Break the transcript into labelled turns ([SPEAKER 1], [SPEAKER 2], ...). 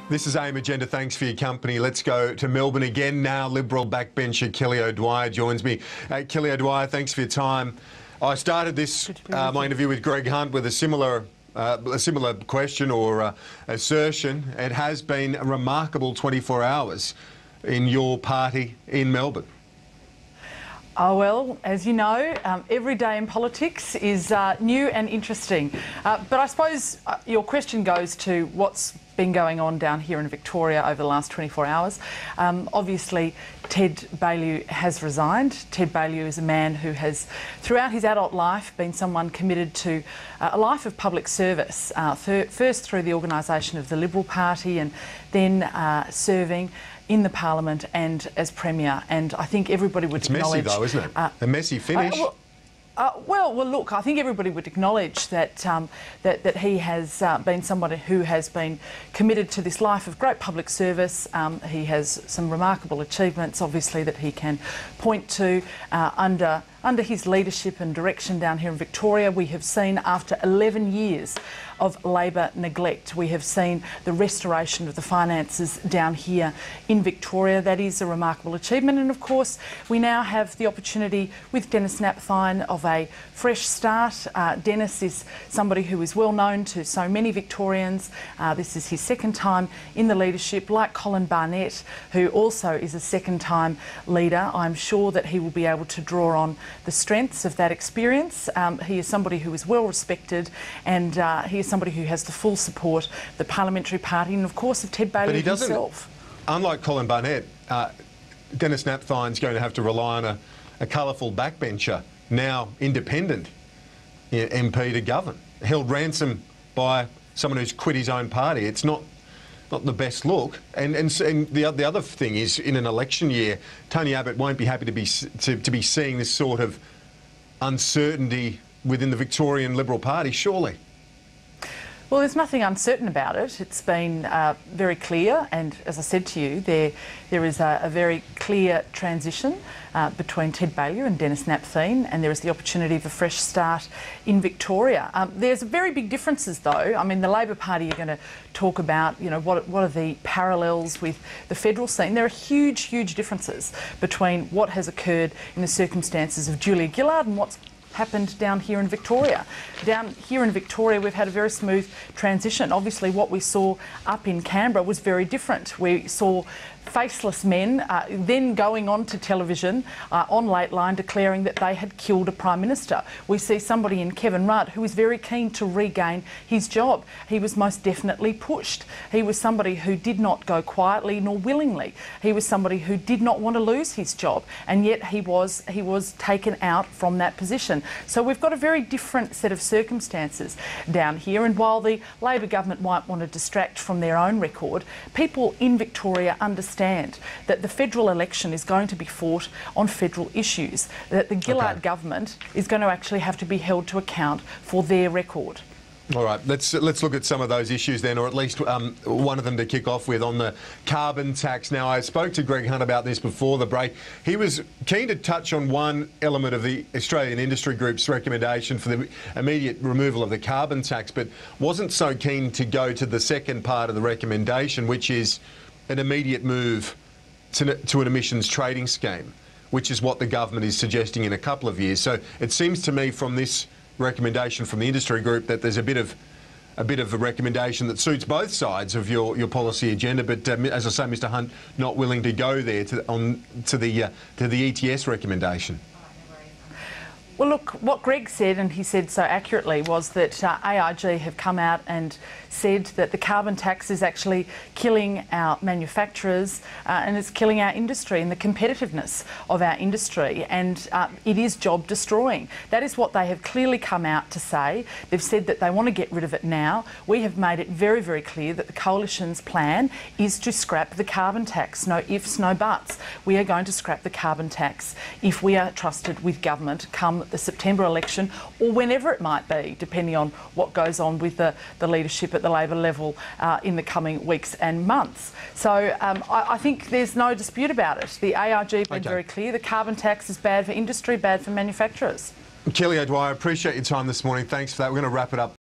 [SPEAKER 1] This is AIM Agenda. Thanks for your company. Let's go to Melbourne again now. Liberal backbencher Kelly O'Dwyer joins me. Kelly O'Dwyer, thanks for your time. I started this my interview with Greg Hunt with a similar question or assertion. It has been a remarkable 24 hours in your party in Melbourne.
[SPEAKER 2] Oh, well, as you know, every day in politics is new and interesting. But I suppose your question goes to what's been going on down here in Victoria over the last 24 hours. Obviously, Ted Baillieu has resigned. Ted Baillieu is a man who has, throughout his adult life, been someone committed to a life of public service, first through the organisation of the Liberal Party and then serving in the Parliament and as Premier. And I think everybody would acknowledge...
[SPEAKER 1] It's messy though, isn't it? A messy finish.
[SPEAKER 2] Well, look, I think everybody would acknowledge that that he has been somebody who has been committed to this life of great public service. He has some remarkable achievements, obviously, that he can point to under his leadership and direction down here in Victoria. We have seen, after 11 years of Labor neglect, we have seen the restoration of the finances down here in Victoria. That is a remarkable achievement. And of course, we now have the opportunity with Denis Napthine of a fresh start. Denis is somebody who is well known to so many Victorians. This is his second time in the leadership, like Colin Barnett, who also is a second-time leader. I'm sure that he will be able to draw on the strengths of that experience. He is somebody who is well respected, and he is somebody who has the full support of the Parliamentary Party and, of course, of Ted Baillieu himself.
[SPEAKER 1] Unlike Colin Barnett, Denis Napthine's going to have to rely on a colourful backbencher, now independent MP to govern, held ransom by someone who's quit his own party. It's not the best look. And the other thing is, in an election year, Tony Abbott won't be happy to be seeing this sort of uncertainty within the Victorian Liberal Party, surely.
[SPEAKER 2] Well, there's nothing uncertain about it. It's been very clear, and as I said to you, there is a very clear transition between Ted Baillieu and Denis Napthine, and there is the opportunity of a fresh start in Victoria. There's very big differences, though. I mean, the Labor Party are going to talk about, you know, what are the parallels with the federal scene. There are huge, huge differences between what has occurred in the circumstances of Julia Gillard and what's happened down here in Victoria. Down here in Victoria, we've had a very smooth transition. Obviously, what we saw up in Canberra was very different. We saw faceless men then going on to television on Lateline declaring that they had killed a Prime Minister. We see somebody in Kevin Rudd who is very keen to regain his job. He was most definitely pushed. He was somebody who did not go quietly nor willingly. He was somebody who did not want to lose his job, and yet he was taken out from that position. So we've got a very different set of circumstances down here, and while the Labor government might want to distract from their own record, people in Victoria understand that the federal election is going to be fought on federal issues, that the Gillard government is going to actually have to be held to account for their record.
[SPEAKER 1] All right, let's look at some of those issues then, or at least one of them to kick off with, on the carbon tax. Now, I spoke to Greg Hunt about this before the break. He was keen to touch on one element of the Australian Industry Group's recommendation for the immediate removal of the carbon tax, but wasn't so keen to go to the second part of the recommendation, which is an immediate move to an emissions trading scheme, which is what the government is suggesting in a couple of years. So it seems to me from this recommendation from the industry group that there's a bit of a recommendation that suits both sides of your policy agenda. But as I say, Mr. Hunt not willing to go there to the ETS recommendation.
[SPEAKER 2] Well, look, what Greg said, and he said so accurately, was that AIG have come out and said that the carbon tax is actually killing our manufacturers and it's killing our industry and the competitiveness of our industry, and it is job destroying. That is what they have clearly come out to say. They've said that they want to get rid of it now. We have made it very, very clear that the Coalition's plan is to scrap the carbon tax. No ifs, no buts. We are going to scrap the carbon tax if we are trusted with government come the September election, or whenever it might be, depending on what goes on with the leadership at the Labor level in the coming weeks and months. So I think there's no dispute about it. The AIG have been very clear. The carbon tax is bad for industry, bad for manufacturers.
[SPEAKER 1] Kelly O'Dwyer, appreciate your time this morning. Thanks for that. We're going to wrap it up